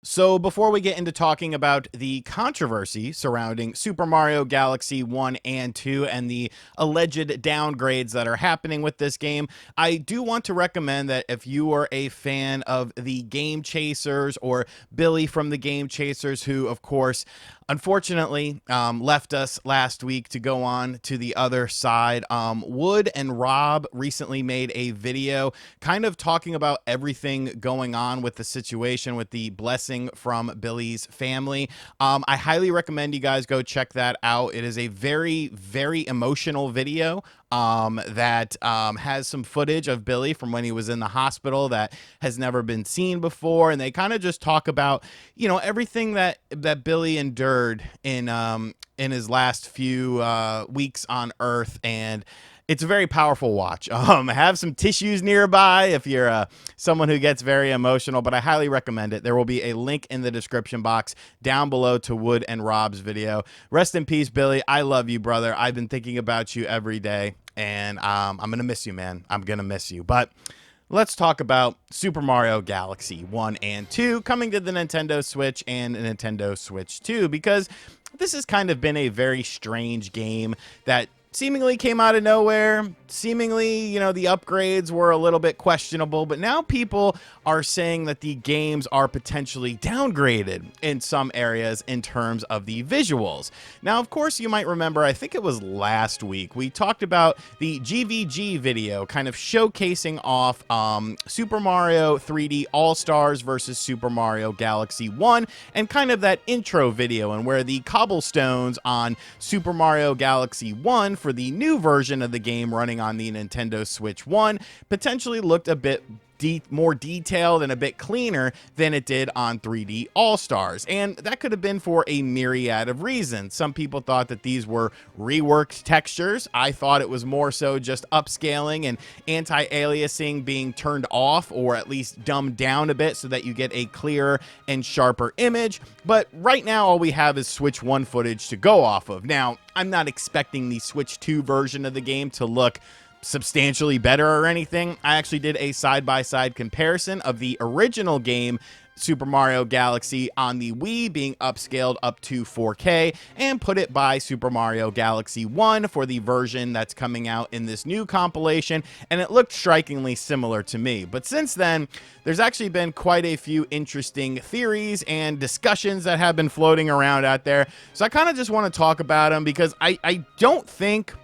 So before we get into talking about the controversy surrounding Super Mario Galaxy 1 and 2 and the alleged downgrades that are happening with this game, I do want to recommend that if you are a fan of the Game Chasers or Billy from the Game Chasers, who of course unfortunately left us last week to go on to the other side, Wood and Rob recently made a video kind of talking about everything going on with the situation with the blessing from Billy's family. I highly recommend you guys go check that out. It is a very, very emotional video that has some footage of Billy from when he was in the hospital that has never been seen before, and they kind of just talk about, you know, everything that Billy endured in his last few weeks on Earth, and it's a very powerful watch. Have some tissues nearby if you're someone who gets very emotional, but I highly recommend it. There will be a link in the description box down below to Wood and Rob's video. Rest in peace, Billy. I love you, brother. I've been thinking about you every day, and I'm going to miss you, man. I'm going to miss you. But let's talk about Super Mario Galaxy 1 and 2 coming to the Nintendo Switch and Nintendo Switch 2, because this has kind of been a very strange game that seemingly came out of nowhere. Seemingly, you know, the upgrades were a little bit questionable, but now people are saying that the games are potentially downgraded in some areas in terms of the visuals. Now, of course, you might remember, I think it was last week, we talked about the GVG video kind of showcasing off Super Mario 3D All-Stars versus Super Mario Galaxy 1, and kind of that intro video, and where the cobblestones on Super Mario Galaxy 1 for the new version of the game running on the Nintendo Switch 1 potentially looked a bit more detailed and a bit cleaner than it did on 3D All-Stars. And that could have been for a myriad of reasons. Some people thought that these were reworked textures. I thought it was more so just upscaling and anti-aliasing being turned off, or at least dumbed down a bit so that you get a clearer and sharper image. But right now all we have is Switch 1 footage to go off of. Now, I'm not expecting the Switch 2 version of the game to look substantially better or anything. I actually did a side-by-side comparison of the original game Super Mario Galaxy on the Wii being upscaled up to 4K, and put it by Super Mario Galaxy 1 for the version that's coming out in this new compilation, and it looked strikingly similar to me. But since then, there's actually been quite a few interesting theories and discussions that have been floating around out there, so I kind of just want to talk about them because I don't think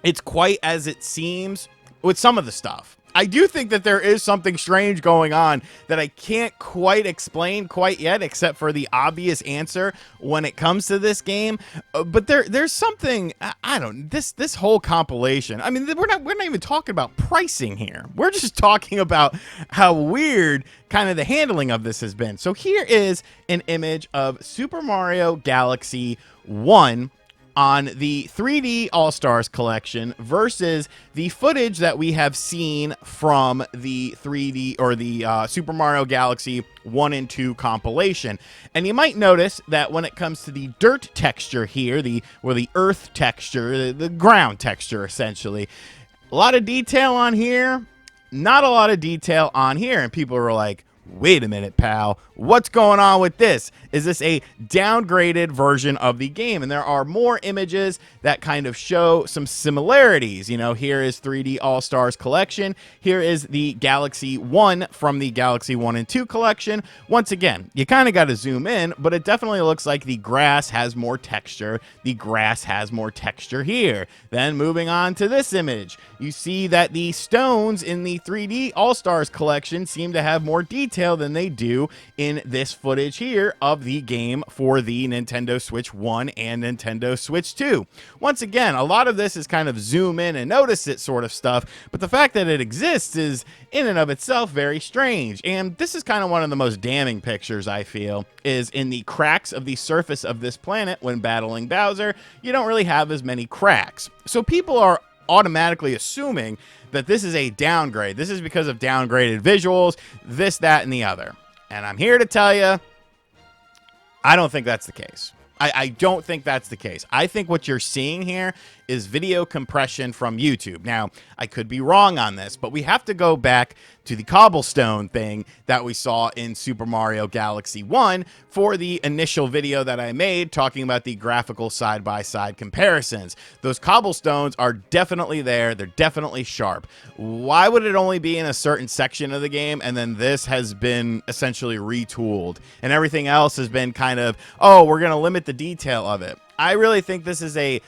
it's quite as it seems with some of the stuff. I do think that there is something strange going on that I can't quite explain quite yet, except for the obvious answer when it comes to this game. But there's something, I don't, this whole compilation, I mean, we're not even talking about pricing here. We're just talking about how weird kind of the handling of this has been. So here is an image of Super Mario Galaxy 1 on the 3D All-Stars collection versus the footage that we have seen from the 3D or the Super Mario Galaxy 1 and 2 compilation. And you might notice that when it comes to the dirt texture here, the earth texture, the ground texture essentially, a lot of detail on here, not a lot of detail on here. And people were like, wait a minute, pal, what's going on with this? Is this a downgraded version of the game? And there are more images that kind of show some similarities. You know, here is 3D All-Stars collection. Here is the Galaxy 1 from the Galaxy 1 and 2 collection. Once again, you kind of got to zoom in, but it definitely looks like the grass has more texture. The grass has more texture here. Then moving on to this image, you see that the stones in the 3D All-Stars collection seem to have more detail than they do in this footage here of the game for the Nintendo Switch 1 and Nintendo Switch 2. Once again, a lot of this is kind of zoom in and notice it sort of stuff, but the fact that it exists is in and of itself very strange. And this is kind of one of the most damning pictures, I feel, is in the cracks of the surface of this planet when battling Bowser. You don't really have as many cracks. So people are automatically assuming that this is a downgrade. This is because of downgraded visuals, this, that, and the other. And I'm here to tell you, I don't think that's the case. I don't think that's the case. I think what you're seeing here is video compression from YouTube. Now, I could be wrong on this, but we have to go back to the cobblestone thing that we saw in Super Mario Galaxy 1 for the initial video that I made talking about the graphical side-by-side comparisons. Those cobblestones are definitely there. They're definitely sharp. Why would it only be in a certain section of the game, and then this has been essentially retooled, and everything else has been kind of, oh, we're going to limit the detail of it? I really think this is a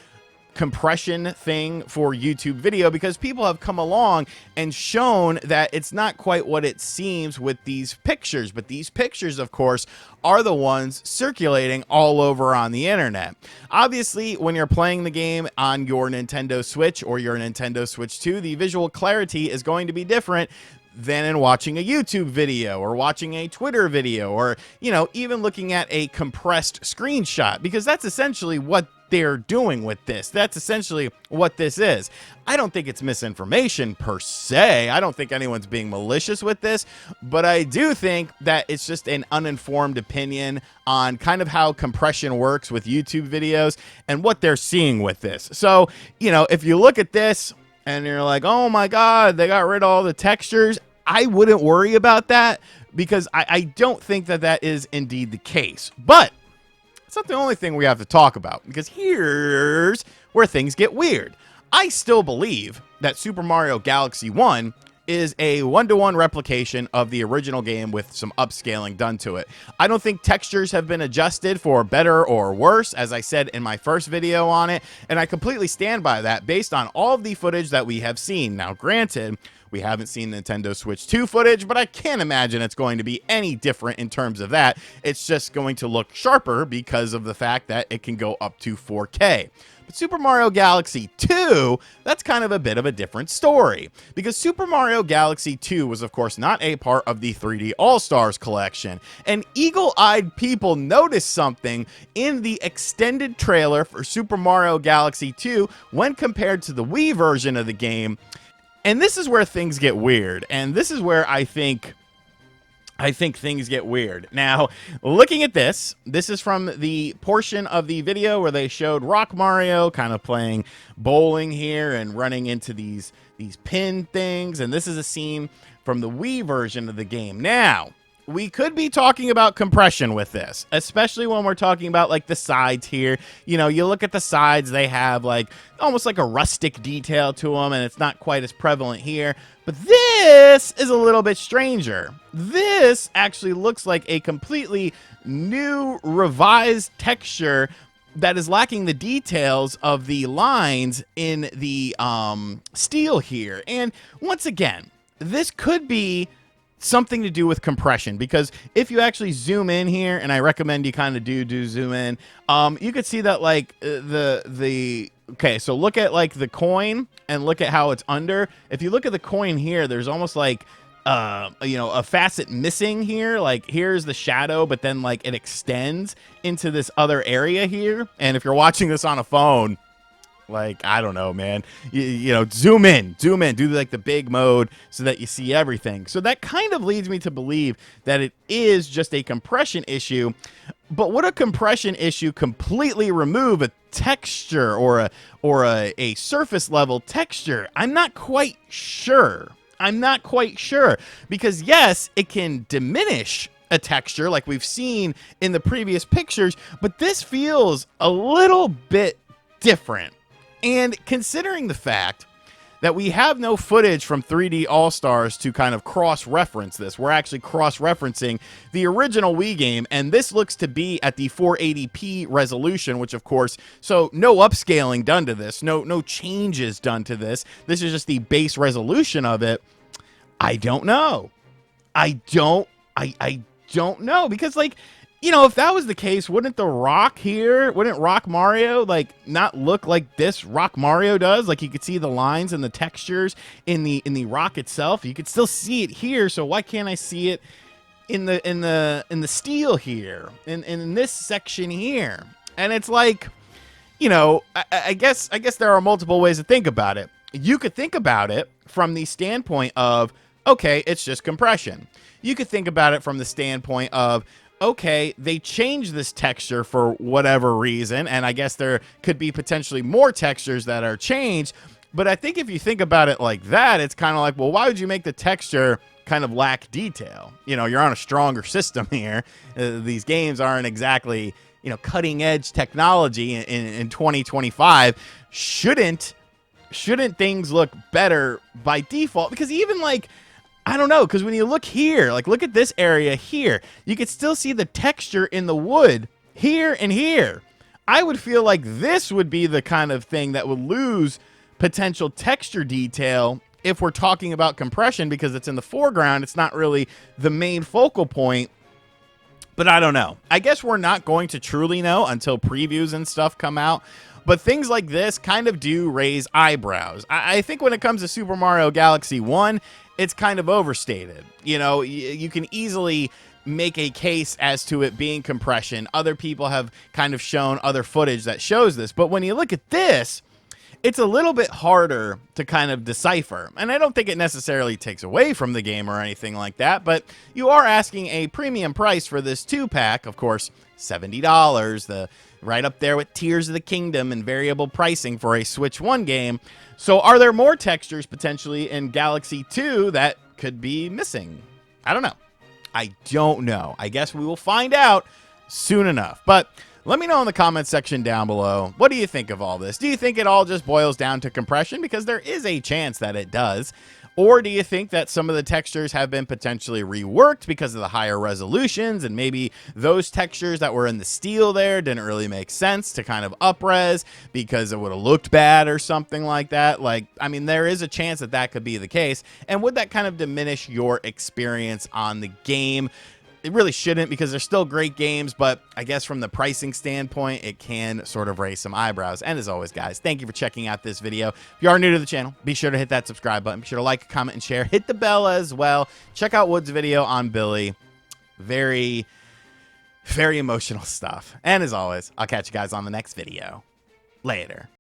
compression thing for YouTube video, because people have come along and shown that it's not quite what it seems with these pictures. But these pictures, of course, are the ones circulating all over on the internet. Obviously, when you're playing the game on your Nintendo Switch or your Nintendo Switch 2, the visual clarity is going to be different than in watching a YouTube video or watching a Twitter video, or, you know, even looking at a compressed screenshot, because that's essentially what they're doing with this. That's essentially what this is. I don't think it's misinformation per se. I don't think anyone's being malicious with this, but I do think that it's just an uninformed opinion on kind of how compression works with YouTube videos and what they're seeing with this. So, you know, if you look at this and you're like, oh my God, they got rid of all the textures, I wouldn't worry about that, because I don't think that that is indeed the case. But it's not the only thing we have to talk about, because here's where things get weird. I still believe that Super Mario Galaxy 1 is a one-to-one replication of the original game with some upscaling done to it. I don't think textures have been adjusted for better or worse, as I said in my first video on it, and I completely stand by that based on all of the footage that we have seen. Now, granted, we haven't seen Nintendo Switch 2 footage, but I can't imagine it's going to be any different in terms of that. It's just going to look sharper because of the fact that it can go up to 4K. But Super Mario Galaxy 2, that's kind of a bit of a different story, because Super Mario Galaxy 2 was, of course, not a part of the 3D All-Stars collection, and eagle-eyed people noticed something in the extended trailer for Super Mario Galaxy 2 when compared to the Wii version of the game. And this is where things get weird, and this is where I think things get weird. Now, looking at this is from the portion of the video where they showed Rock Mario kind of playing bowling here and running into these pin things, and this is a scene from the Wii version of the game. Now, we could be talking about compression with this, especially when we're talking about like the sides here. You know, you look at the sides, they have like almost like a rustic detail to them, and it's not quite as prevalent here. But this is a little bit stranger. This actually looks like a completely new revised texture that is lacking the details of the lines in the steel here. And once again, this could be something to do with compression, because if you actually zoom in here, and I recommend you kind of do zoom in, you could see that like okay, so look at like the coin and look at how it's under. If you look at the coin here, there's almost like you know, a facet missing here. Like here's the shadow, but then like it extends into this other area here. And if you're watching this on a phone, like, I don't know, man, you know, zoom in, do like the big mode so that you see everything. So that kind of leads me to believe that it is just a compression issue. But would a compression issue completely remove a texture or a surface level texture? I'm not quite sure. Because yes, it can diminish a texture like we've seen in the previous pictures, but this feels a little bit different. And considering the fact that we have no footage from 3D All-Stars to kind of cross-reference this, we're actually cross-referencing the original Wii game, and this looks to be at the 480p resolution, which of course, so no upscaling done to this, no changes done to this. This is just the base resolution of it. I don't know. I don't know, because like, you know, if that was the case, wouldn't Rock Mario like not look like this Rock Mario does? Like you could see the lines and the textures in the rock itself. You could still see it here, so why can't I see it in the steel here, in this section here? And it's like, you know, I guess there are multiple ways to think about it. You could think about it from the standpoint of, okay, it's just compression. You could think about it from the standpoint of, okay, they changed this texture for whatever reason, and I guess there could be potentially more textures that are changed. But I think if you think about it like that, it's kind of like, well, why would you make the texture kind of lack detail? You know, you're on a stronger system here. These games aren't exactly, you know, cutting edge technology in 2025. Shouldn't things look better by default? Because even like, I don't know, because when you look here, like look at this area here, you can still see the texture in the wood here and here. I would feel like this would be the kind of thing that would lose potential texture detail if we're talking about compression, because it's in the foreground. It's not really the main focal point. But I don't know. I guess we're not going to truly know until previews and stuff come out. But things like this kind of do raise eyebrows. I think when it comes to Super Mario Galaxy 1, it's kind of overstated. You know, you can easily make a case as to it being compression. Other people have kind of shown other footage that shows this. But when you look at this, it's a little bit harder to kind of decipher. And I don't think it necessarily takes away from the game or anything like that, but you are asking a premium price for this 2-pack, of course, $70, right up there with Tears of the Kingdom and variable pricing for a Switch 1 game. So are there more textures potentially in Galaxy 2 that could be missing? I don't know. I don't know. I guess we will find out soon enough. But let me know in the comments section down below. What do you think of all this? Do you think it all just boils down to compression? Because there is a chance that it does. Or do you think that some of the textures have been potentially reworked because of the higher resolutions, and maybe those textures that were in the steel there didn't really make sense to kind of up-res because it would have looked bad or something like that? Like, I mean, there is a chance that that could be the case. And would that kind of diminish your experience on the game? It really shouldn't, because they're still great games, but I guess from the pricing standpoint, it can sort of raise some eyebrows. And as always, guys, thank you for checking out this video. If you are new to the channel, be sure to hit that subscribe button. Be sure to like, comment, and share. Hit the bell as well. Check out Wood's video on Billy. Very, very emotional stuff. And as always, I'll catch you guys on the next video. Later.